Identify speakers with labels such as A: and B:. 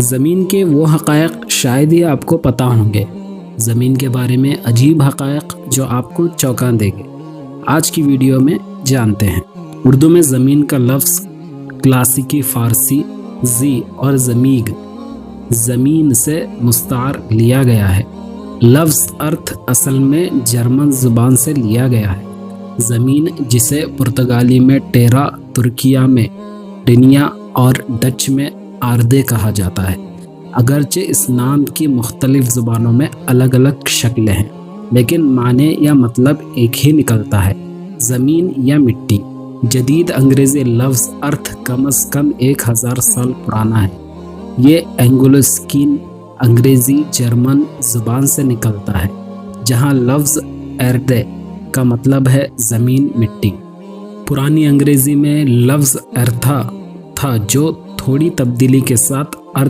A: زمین کے وہ حقائق شاید ہی آپ کو پتہ ہوں گے، زمین کے بارے میں عجیب حقائق جو آپ کو چونکا دیں گے۔ آج کی ویڈیو میں جانتے ہیں۔ اردو میں زمین کا لفظ کلاسیکی فارسی زی اور زمیگ زمین سے مستعار لیا گیا ہے۔ لفظ ارتھ اصل میں جرمن زبان سے لیا گیا ہے۔ زمین، جسے پرتگالی میں ٹیرا، ترکیہ میں ڈنیا اور ڈچ میں آردے کہا جاتا ہے۔ اگرچہ اس نام کی مختلف زبانوں میں الگ الگ شکلیں ہیں، لیکن معنی یا مطلب ایک ہی نکلتا ہے: زمین یا مٹی۔ جدید انگریزی لفظ ارتھ کم از کم 1000 سال پرانا ہے۔ یہ اینگلو-سکسن انگریزی جرمن زبان سے نکلتا ہے، جہاں لفظ ایرڈے کا مطلب ہے زمین، مٹی۔ پرانی انگریزی میں لفظ ارتھا تھا، جو تھوڑی تبدیلی کے ساتھ